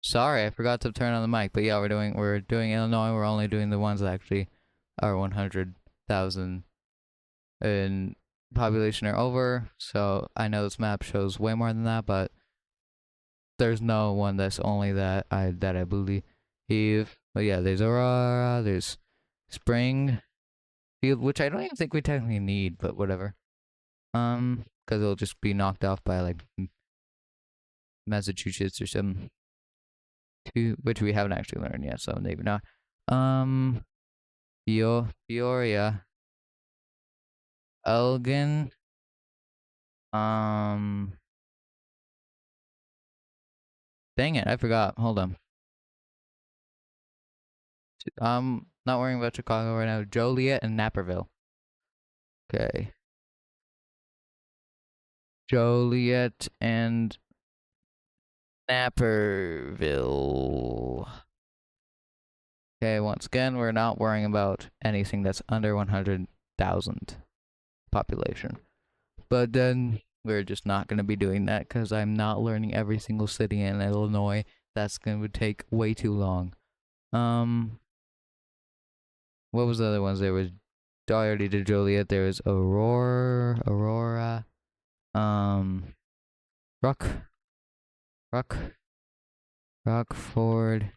Sorry, I forgot to turn on the mic. But yeah, we're doing Illinois. We're only doing the ones that actually are 100,000 in population or over. So I know this map shows way more than that, but there's no one that's only that I believe. But yeah, there's Aurora, there's Springfield, which I don't even think we technically need, but whatever. Because it'll just be knocked off by like Massachusetts or something, which we haven't actually learned yet, so maybe not. Um, Peoria, Elgin, um, dang it, I forgot. Hold on. Not worrying about Chicago right now. Joliet and Naperville. Okay. Joliet and Naperville. Okay, once again, we're not worrying about anything that's under 100,000 population. But then we're just not going to be doing that because I'm not learning every single city in Illinois. That's going to take way too long. What was the other ones? There was I already did Joliet. There was Aurora, um, Rock, Rock, Rockford.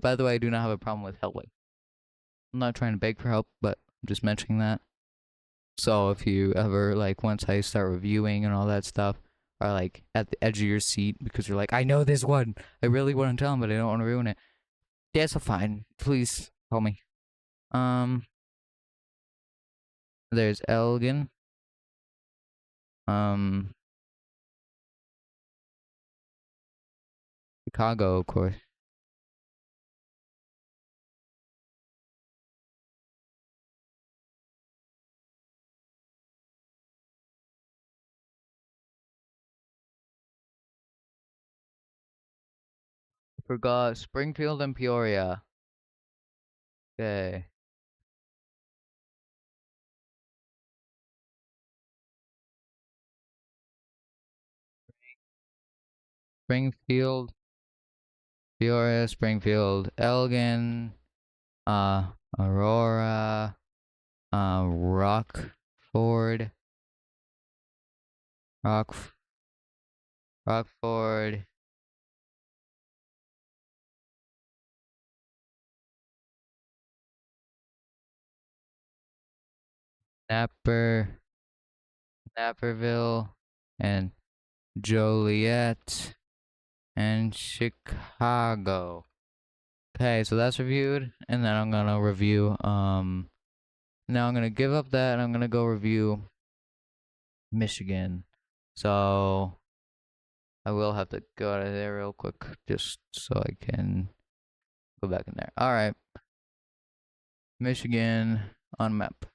By the way, I do not have a problem with help. I'm not trying to beg for help, but I'm just mentioning that. So if you ever like once I start reviewing and all that stuff, are like at the edge of your seat because you're like, I know this one. I really want to tell him, but I don't want to ruin it. Yeah, so fine. Please tell me. Um, there's Elgin. Um, Chicago, of course. Forgot Springfield and Peoria. Okay. Springfield, Peoria, Springfield, Elgin, Aurora, Rockford, Rock, Rockford, Napper, Naperville, and Joliet, and Chicago. Okay, so that's reviewed, and then I'm gonna review, now I'm gonna give up that, and I'm gonna go review Michigan. So, I will have to go out of there real quick, just so I can go back in there. Alright, Michigan on map.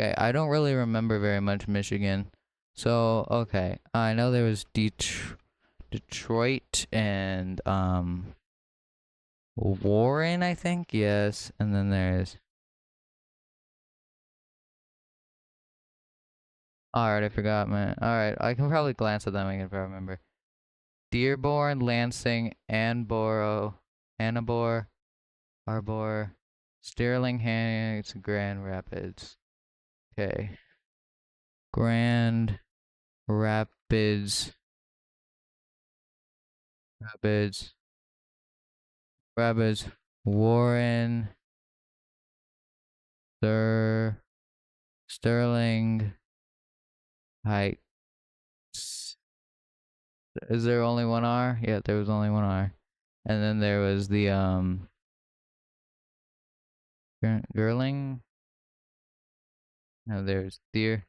Okay, I don't really remember very much Michigan. So, okay, I know there was Detroit and Warren, I think. Yes, and then there's. All right, I forgot, man. All right, I can probably glance at them again if I remember. Dearborn, Lansing, Hannibal, Arbor, Sterling Heights, Grand Rapids. Okay, Grand Rapids, Rapids, Rapids, Warren, Sterling Heights. Is there only one R? Yeah, there was only one R. And then there was the Girling. No, there's Deerton,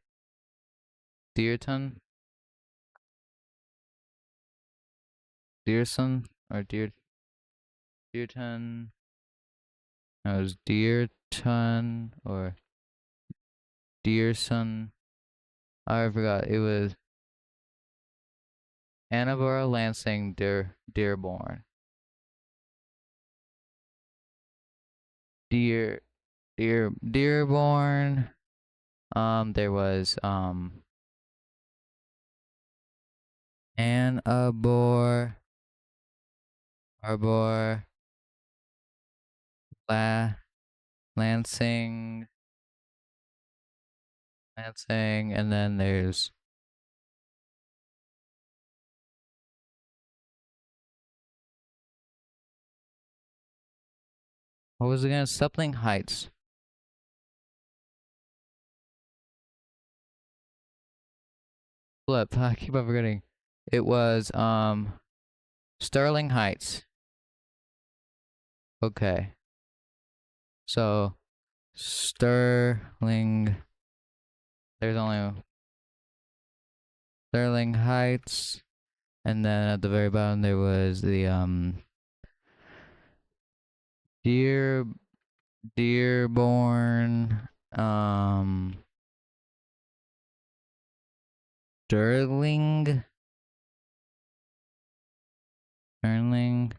Deerson, or Deerton. No, it was Deerton or Deerson. I forgot. It was Annaborough, Lansing, Dearborn, Dearborn. There was Ann Arbor, Arbor, Lansing, Lansing, and then there's what was it again? Something Heights. Flip. I keep on forgetting. It was Sterling Heights. Okay. So Sterling. There's only Sterling Heights, and then at the very bottom there was the Deer Dearborn Sterling Sterling.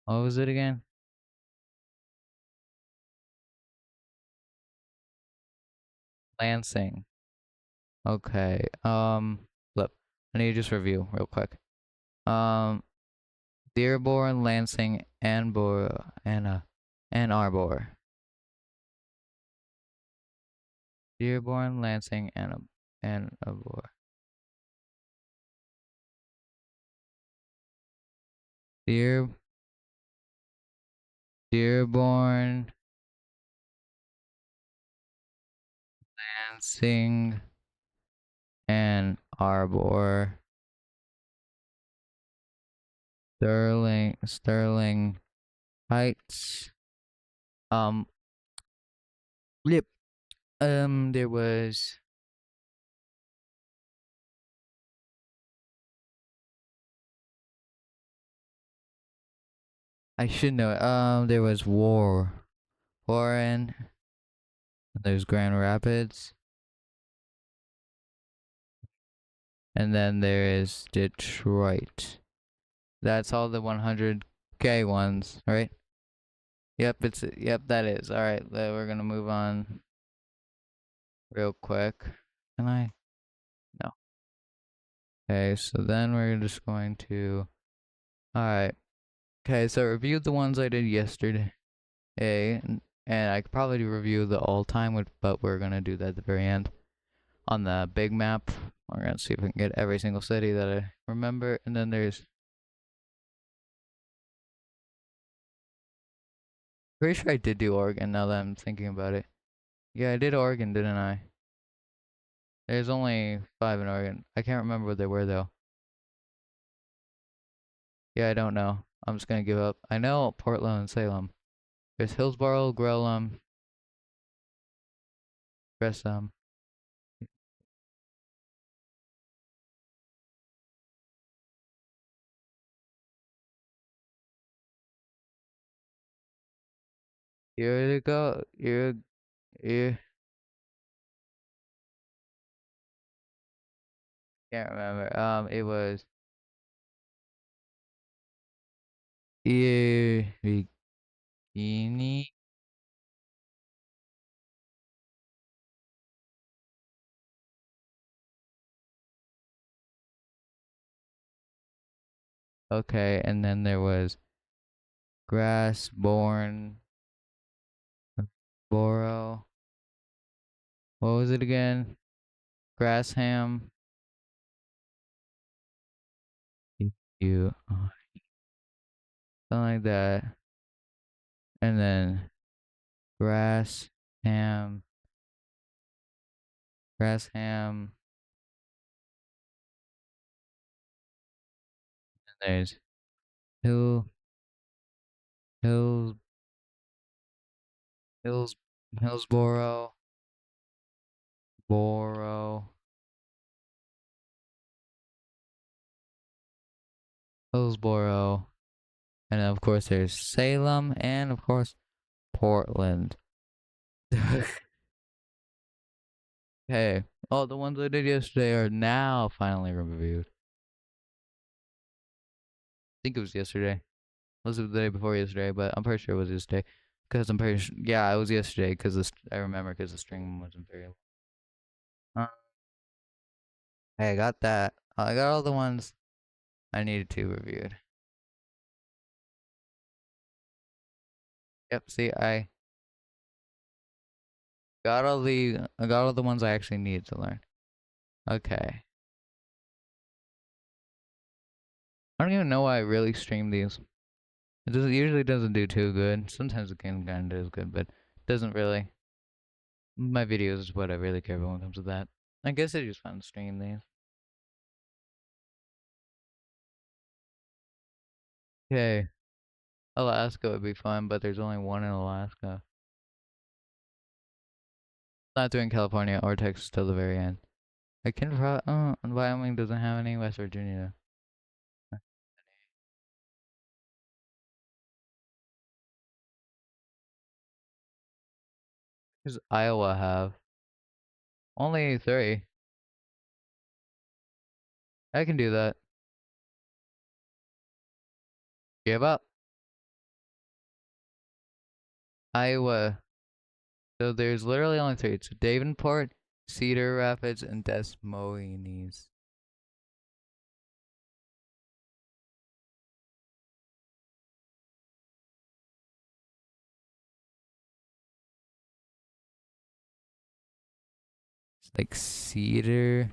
What was it again? Lansing. Okay. Look, I need to just review real quick. Um, Dearborn, Lansing, Ann Arbor. Dearborn, Lansing, Ann Arbor. Dearborn, Lansing, Ann Arbor. Sterling Heights. Um, yep. There was I should know it. There was Warren. There's Grand Rapids, and then there is Detroit. That's all the 100K ones, right? Yep, that is. All right, we're gonna move on real quick. Can I? No. Okay, so then we're just going to. All right. Okay, so I reviewed the ones I did yesterday, and I could probably review the all-time, but we're gonna do that at the very end on the big map. We're gonna see if we can get every single city that I remember, and then there's. Pretty sure I did do Oregon now that I'm thinking about it. Yeah, I did Oregon, didn't I? There's only 5 in Oregon. I can't remember what they were though. Yeah, I don't know. I'm just gonna give up. I know Portland and Salem. There's Hillsborough, Gresham. Here you go. You can't remember. It was Bikini. Okay, and then there was Grassborn, Borough. What was it again? Grassham. You, something like that. And then Grassham, Grassham. And there's Hill, Hills, Hills, Hillsboro, Borough, Hillsboro, and then of course there's Salem, and of course Portland. Hey, all the ones I did yesterday are now finally reviewed. I think it was yesterday. Was it the day before yesterday? But I'm pretty sure it was yesterday. Because I'm pretty sure, yeah, it was yesterday. Because I remember because the stream wasn't very long. Hey, I got that. I got all the ones I needed to reviewed. Yep, see, I got all the ones I actually needed to learn. Okay. I don't even know why I really stream these. Usually doesn't do too good. Sometimes it can kind of do good, but doesn't really. My videos is what I really care about when it comes to that. I guess it's just fun to stream these. Okay. Alaska would be fun, but there's only one in Alaska. Not doing California or Texas till the very end. I can Wyoming doesn't have any. West Virginia. Does Iowa have? Only three. I can do that. Give up. Iowa. So there's literally only three. It's Davenport, Cedar Rapids, and Des Moines. It's like Cedar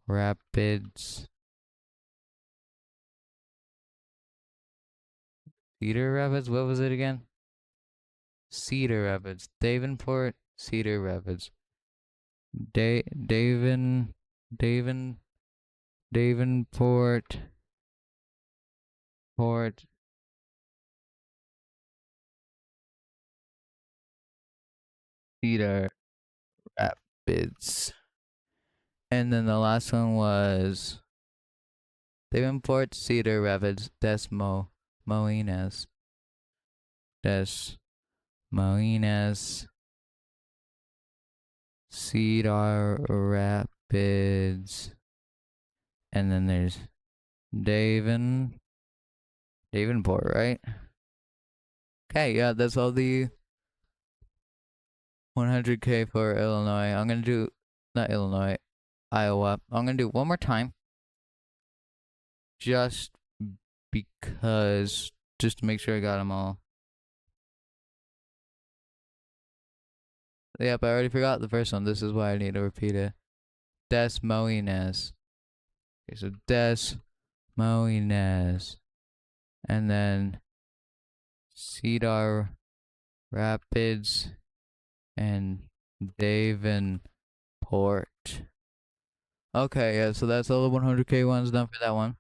Rapids. Cedar Rapids? What was it again? Cedar Rapids. Davenport, Cedar Rapids. Davin, Davenport, Port, Cedar Rapids. And then the last one was Davenport, Cedar Rapids, Moines. Des Moines, Cedar Rapids. And then there's Davenport, right? Okay, yeah, that's all the 100K for Illinois. I'm gonna do, not Illinois, Iowa. I'm gonna do one more time. Just because, just to make sure I got them all. Yep, I already forgot the first one. This is why I need to repeat it. Des Moines. Okay, so Des Moines. And then Cedar Rapids and Davenport. Okay, yeah, so that's all the 100K ones done for that one.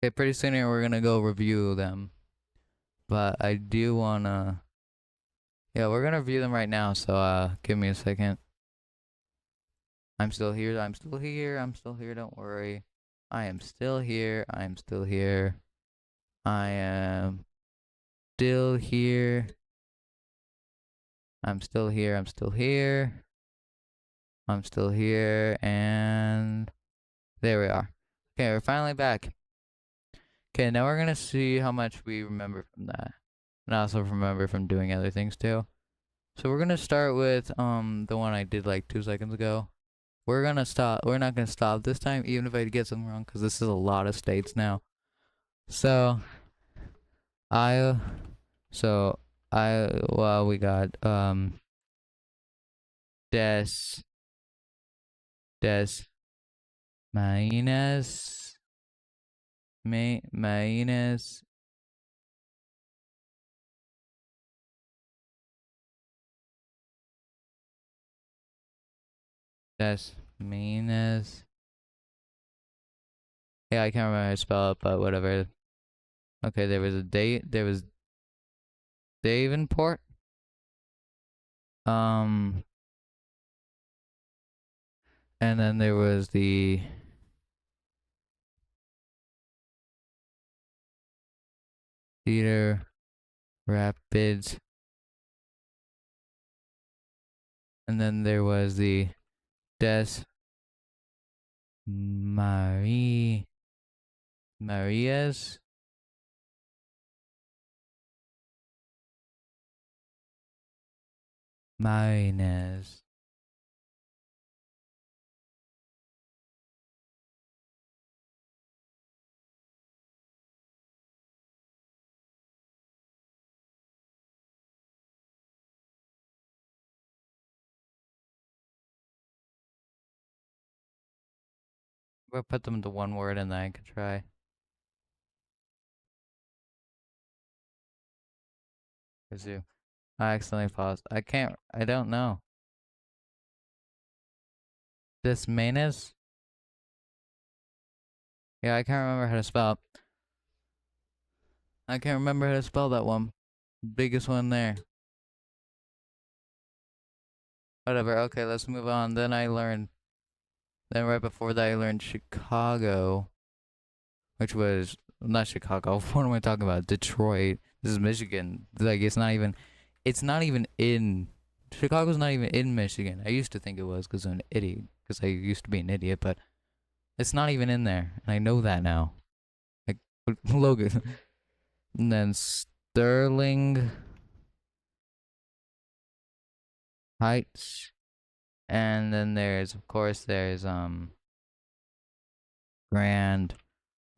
Okay, pretty soon here we're gonna go review them. But I do wanna, yeah, we're gonna review them right now, so give me a second. I'm still here, I'm still here, I'm still here, don't worry. I am still here, I'm still here. I am still here. I'm still here, I'm still here. I'm still here, and there we are. Okay, we're finally back. Okay, now we're gonna see how much we remember from that. And also remember from doing other things too. So we're gonna start with the one I did like 2 seconds ago. We're gonna stop. We're not gonna stop this time, even if I get something wrong, because this is a lot of states now. So I, well, we got des des minus minus des minus. Yeah, I can't remember how to spell it, but whatever. Okay, there was a date. There was Davenport. Um, and then there was the Cedar. Rapids. And then there was the Des Marie Marias. Marines. We'll put them into one word and then I can try. Resume. I accidentally paused. I don't know. This Manes? Yeah, I can't remember how to spell. I can't remember how to spell that one. Biggest one there. Whatever, okay, let's move on. Then right before that I learned Chicago, which was, not Chicago, what am I talking about? Detroit. This is Michigan. Like, it's not even in, Chicago's not even in Michigan. I used to think it was because I'm an idiot, because I used to be an idiot, but it's not even in there, and I know that now. Like, Logan. And then Sterling Heights. And then of course, Grand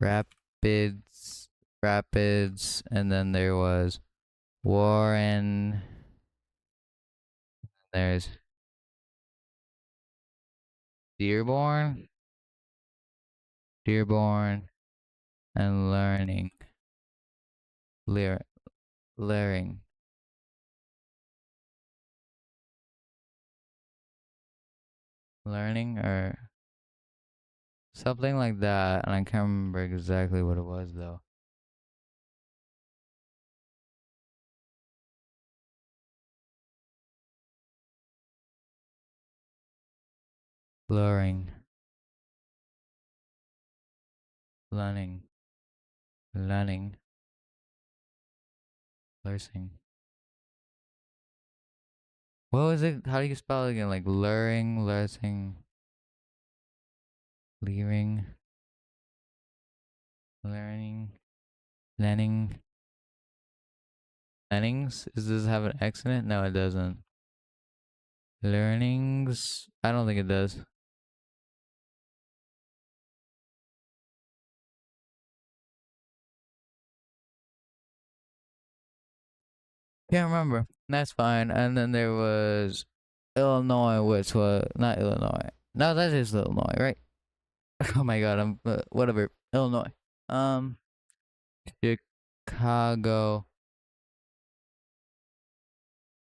Rapids, and then there was Warren. There's Dearborn, Dearborn, and Lear, Learing, Learning, or something like that. And I can't remember exactly what it was though. Luring, Learning, Learning, Lursing. What was it? How do you spell it again? Like luring, lursing, leering, learning, learning, learnings? Does this have an X in it? No, it doesn't. Learnings? I don't think it does. Can't remember. That's fine. And then there was Illinois, which was not Illinois. No, that is Illinois, right? Oh my god, I'm whatever. Illinois. Um, Chicago,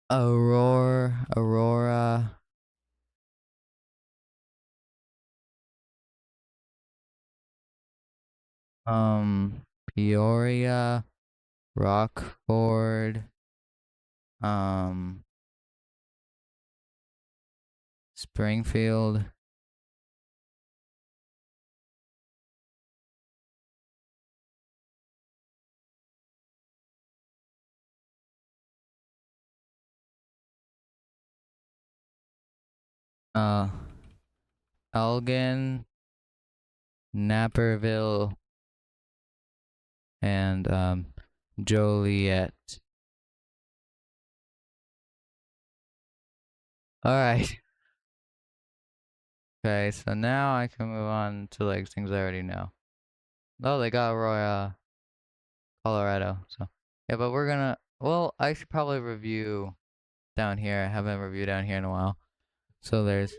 Aurora, Peoria, Rockford, um, Springfield. Uh, Elgin, Naperville, and Joliet. All right. Okay, so now I can move on to like things I already know. Oh, they got Aurora, Colorado. So yeah, but we're gonna. Well, I should probably review down here. I haven't reviewed down here in a while. So there's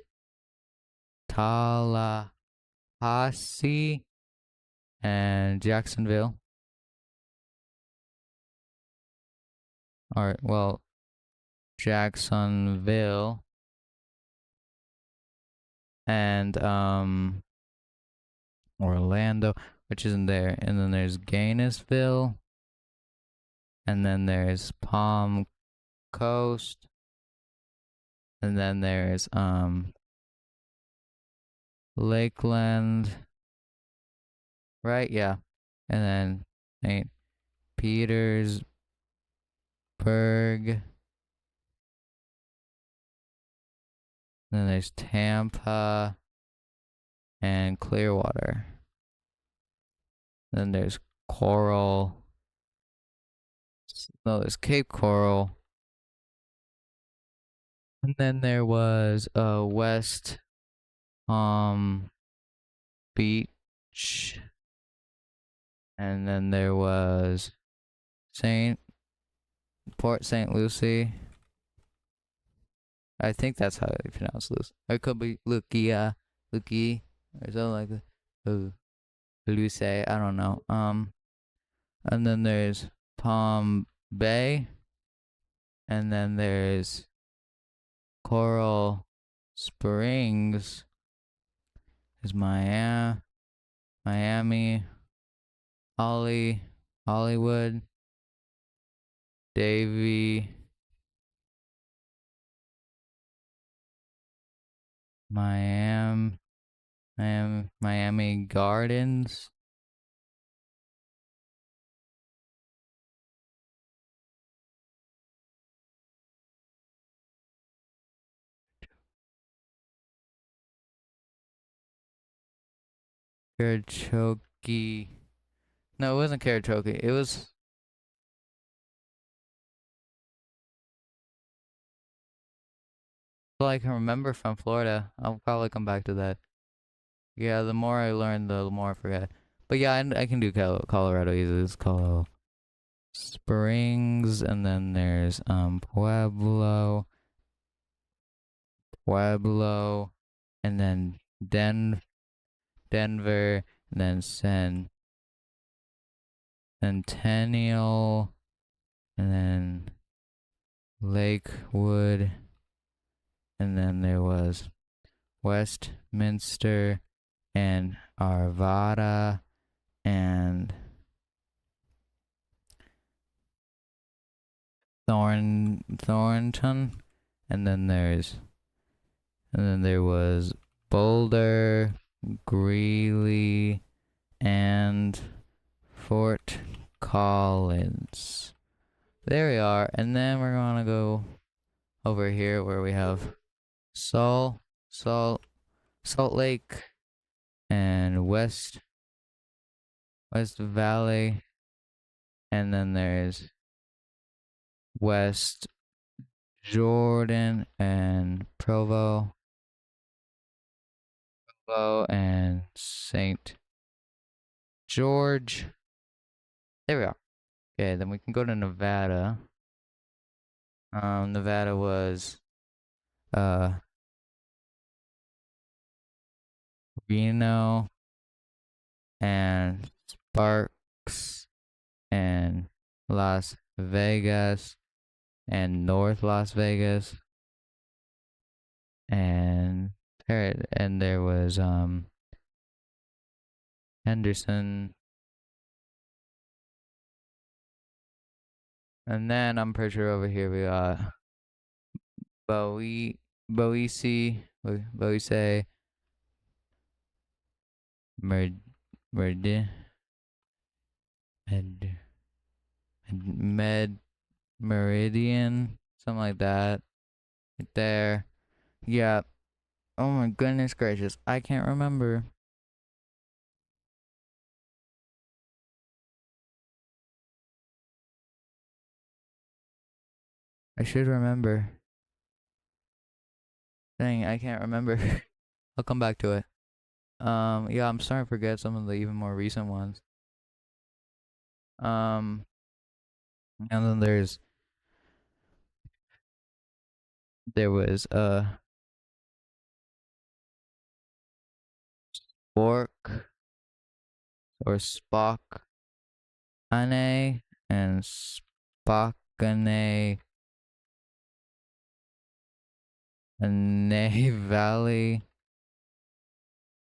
Tallahassee and Jacksonville. Or well, Jacksonville and Orlando, which isn't there. And then there's Gainesville, and then there's Palm Coast, and then there's Lakeland, right? Yeah. And then St. Petersburg, Then there's Tampa and Clearwater. Then there's Coral. No, there's Cape Coral. And then there was West Beach. And then there was Port St. Lucie. I think that's how you pronounce Lucy. Or it could be Lucia, Luki, or something like that. Luce, I don't know. And then there's Palm Bay, and then there's Coral Springs. There's Miami, Hollywood, Davie, Miami Gardens. Karachoke. No, it wasn't Karachoke. It was all I can remember from Florida. I'll probably come back to that. Yeah, the more I learn, the more I forget. But yeah, I can do Colorado easily. It's Colorado Springs, and then there's Pueblo, and then Denver, and then Centennial, and then Lakewood, and then there was Westminster and Arvada and Thornton, and then there was Boulder, Greeley, and Fort Collins. There we are, and then we're gonna go over here where we have Salt Lake and West Valley, and then there's West Jordan and Provo and St. George. There we are. Okay, then we can go to Nevada. Nevada was Reno and Sparks and Las Vegas and North Las Vegas and there was Henderson, and then I'm pretty sure over here we got Boise, Med, Meridian, something like that. Right there. Yeah. Oh my goodness gracious. I can't remember. I should remember. Dang, I can't remember. I'll come back to it. Yeah, I'm starting to forget some of the even more recent ones. And then there was Spork or Spock Ane and Spockane and Valley,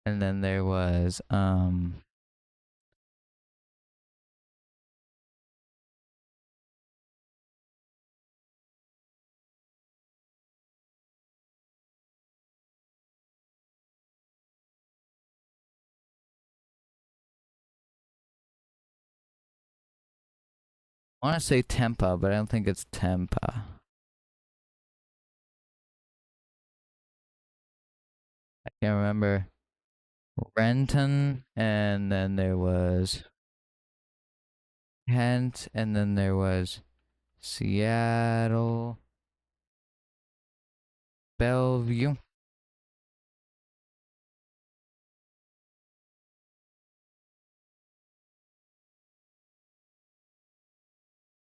and then there was I want to say Tempa, but I don't think it's Tempa. I can't remember. Renton, and then there was Kent, and then there was Seattle, Bellevue.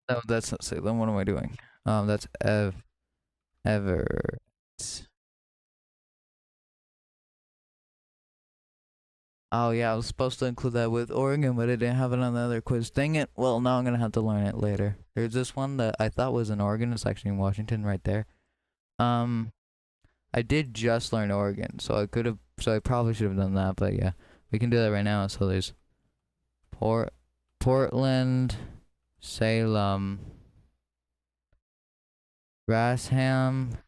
No, that's not Salem. What am I doing? That's Ever. Oh yeah, I was supposed to include that with Oregon, but I didn't have it on the other quiz. Dang it. Well, now I'm gonna have to learn it later. There's this one that I thought was in Oregon. It's actually in Washington, right there. Um, I did just learn Oregon, so I probably should have done that. But yeah, we can do that right now. So there's Portland, Salem, Grasham.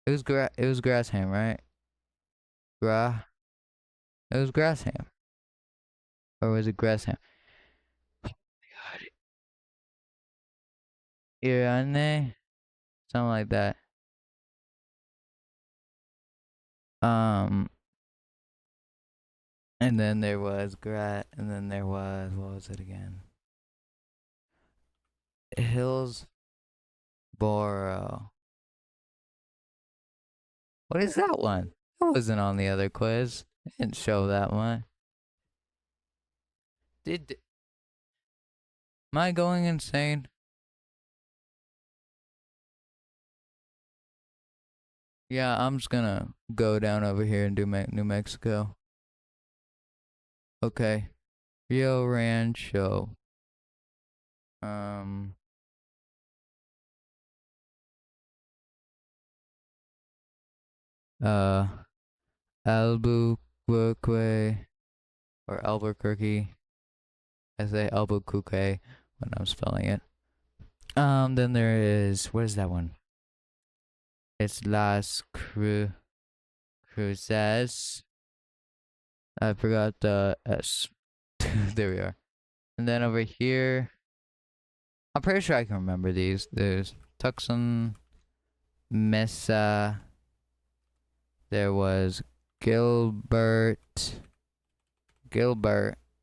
It was Grasham, right? Gra. It was Grasham, or was it Grasham? God, Irane, something like that. Um, and then there was and then there was, what was it again? Hillsboro. What is that one? That wasn't on the other quiz. It didn't show that one. Did am I going insane? Yeah, I'm just gonna go down over here and do New Mexico. Okay, Rio Rancho. Um, uh, Albuquerque or Albuquerque. I say Albuquerque when I'm spelling it. Then there is, what is that one? It's Cruces. I forgot the S. There we are. And then over here, I'm pretty sure I can remember these. There's Tucson, Mesa. There was Gilbert,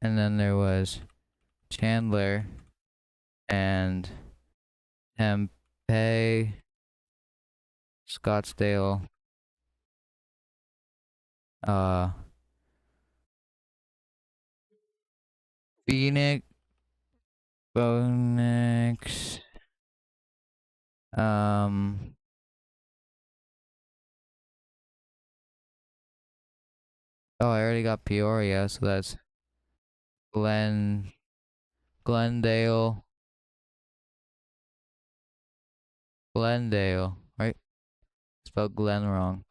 and then there was Chandler and Tempe, Scottsdale, uh, Phoenix, Phoenix, um, oh, I already got Peoria, so that's Glendale, right? Spelled Glen wrong.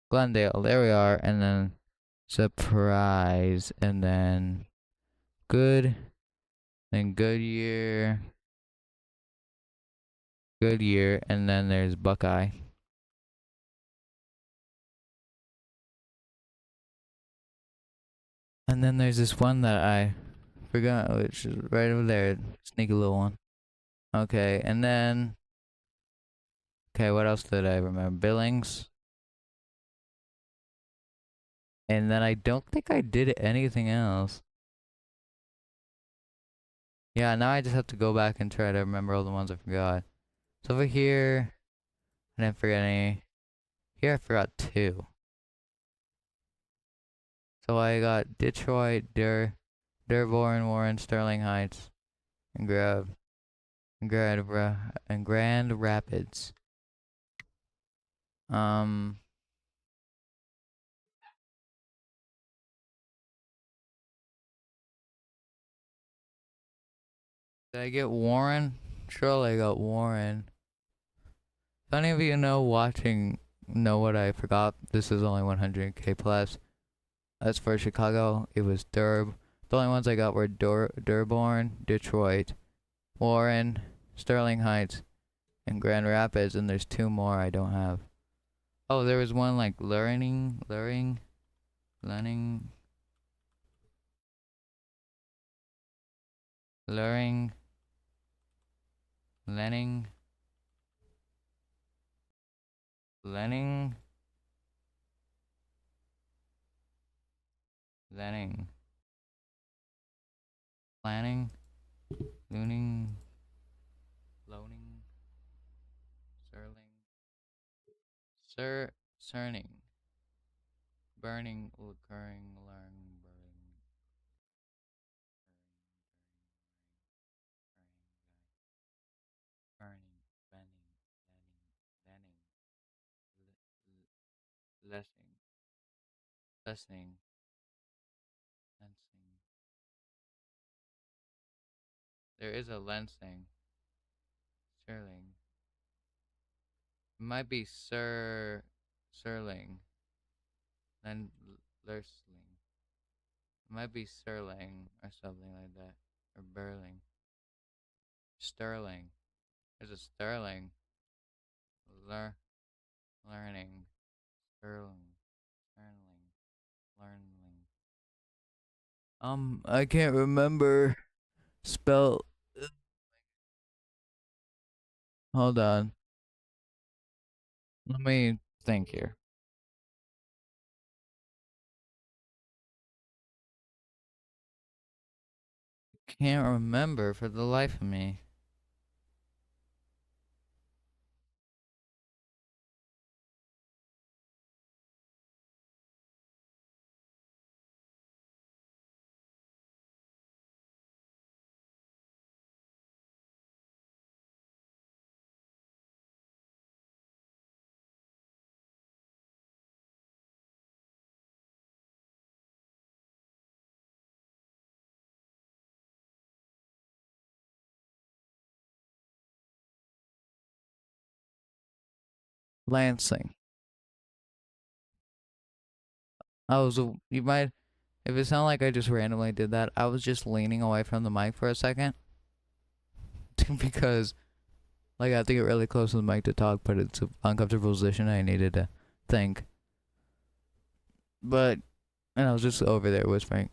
Glendale, there we are, and then Surprise, and then Good, then Goodyear, and then there's Buckeye. And then there's this one that I forgot, which is right over there. Sneaky little one. Okay, and then okay, what else did I remember? Billings. And then I don't think I did anything else. Yeah, now I just have to go back and try to remember all the ones I forgot. So over here, I didn't forget any. Here I forgot two. So I got Detroit, Dearborn, Warren, Sterling Heights, and Grand Rapids. Um, did I get Warren? Surely I got Warren. If any of you know what I forgot, this is only 100k plus. As for Chicago, it was Durb. The only ones I got were Dearborn, Detroit, Warren, Sterling Heights, and Grand Rapids, and there's two more I don't have. Oh, there was one like Learining, Learning, Lenning, Zenning. Planning. Looning. Loaning. Surling. Cerning. Burning. Occurring. Learn. Burning. Burning. Benning. Lenning. Lessing. Lessening. Lensing. There is a lensing. Sirling. It might be Sirling. Then Lursling. It might be Sirling or something like that. Or Burling. Sterling. There's a Sterling. Learning. Sterling. Sterling. Learning. I can't remember. Spell. Hold on. Let me think here. Can't remember for the life of me. Lansing. You might, if it sounded like I just randomly did that, I was just leaning away from the mic for a second. Because, like, I have to get really close to the mic to talk, but it's an uncomfortable position. I needed to think. And I was just over there whispering,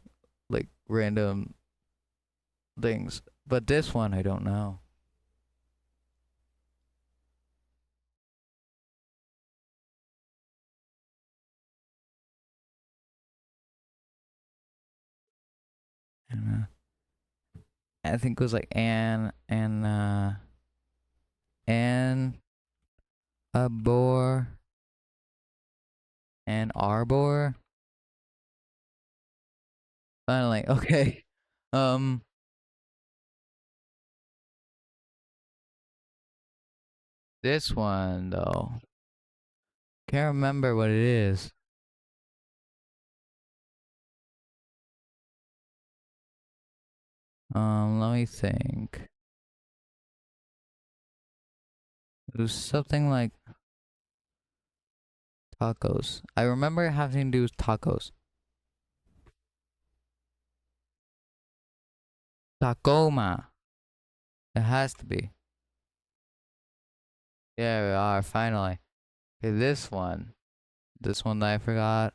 like, random things. But this one, I don't know. I think it was like Ann, Arbor, Ann Arbor. Finally, okay. This one though, can't remember what it is. Let me think. It was something like tacos. I remember having to do with tacos. Tacoma. It has to be. Yeah, we are finally. Okay, this one. This one that I forgot.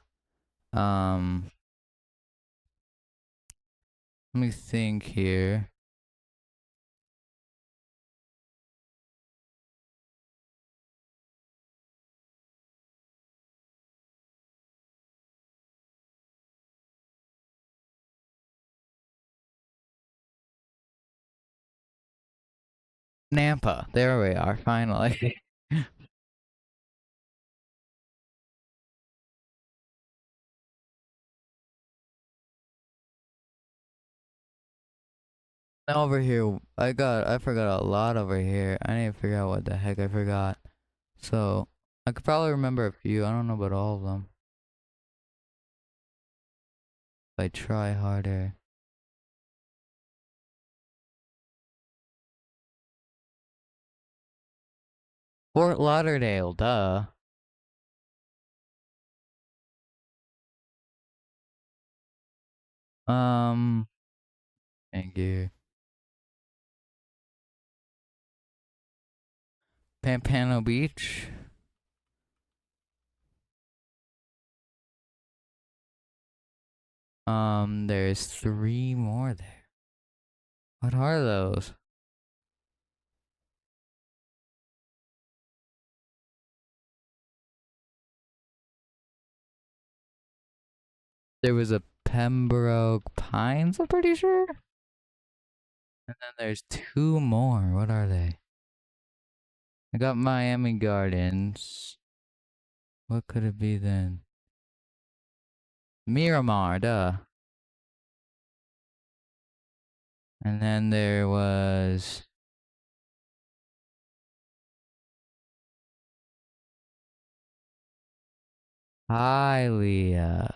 Let me think here. Nampa. There we are, finally. Now over here, I forgot a lot over here. I need to figure out what the heck I forgot. So, I could probably remember a few. I don't know about all of them. If I try harder. Fort Lauderdale, duh. Thank you. Pampano Beach. There's 3 more there. What are those? There was a Pembroke Pines, I'm pretty sure. And then there's two more. What are they? I got Miami Gardens. What could it be then? Miramar, duh. And then there was Hialeah.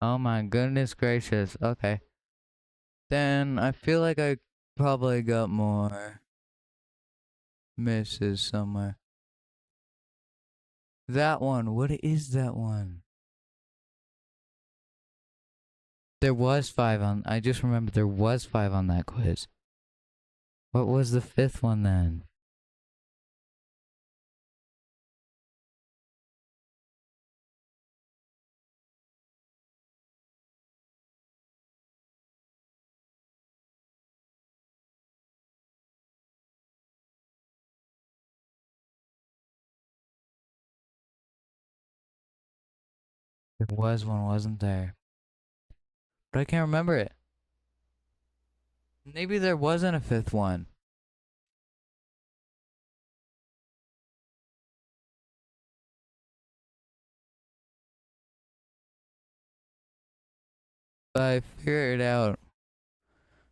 Oh my goodness gracious. Okay. Then I feel like I probably got more misses somewhere. That one. What is that one? There was 5 on. I just remember there was 5 on that quiz. What was the 5th one then? There was one, wasn't there? But I can't remember it. Maybe there wasn't a 5th one. But I figured it out.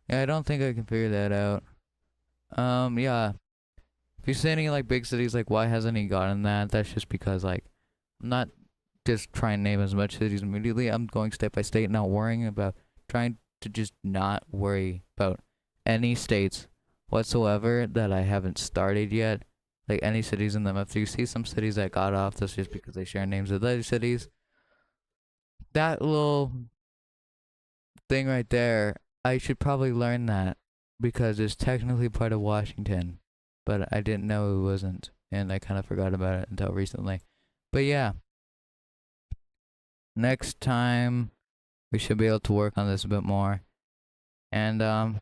Yeah, I don't think I can figure that out. Yeah. If you're saying like big cities, like why hasn't he gotten that? That's just because like I'm not just trying to name as much cities immediately. I'm going state by state, not worrying about trying to just not worry about any states whatsoever that I haven't started yet. Like any cities in them. If you see some cities that got off, that's just because they share names with other cities. That little thing right there, I should probably learn that because it's technically part of Washington, but I didn't know it wasn't, and I kind of forgot about it until recently. But yeah, next time we should be able to work on this a bit more, and yeah,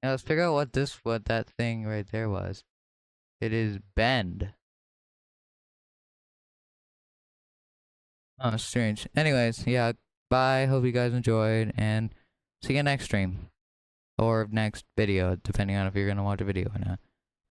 let's figure out what that thing right there was. It is Bend. Oh, strange. Anyways, yeah, bye. Hope you guys enjoyed, and see you next stream or next video, depending on if you're gonna watch a video or not.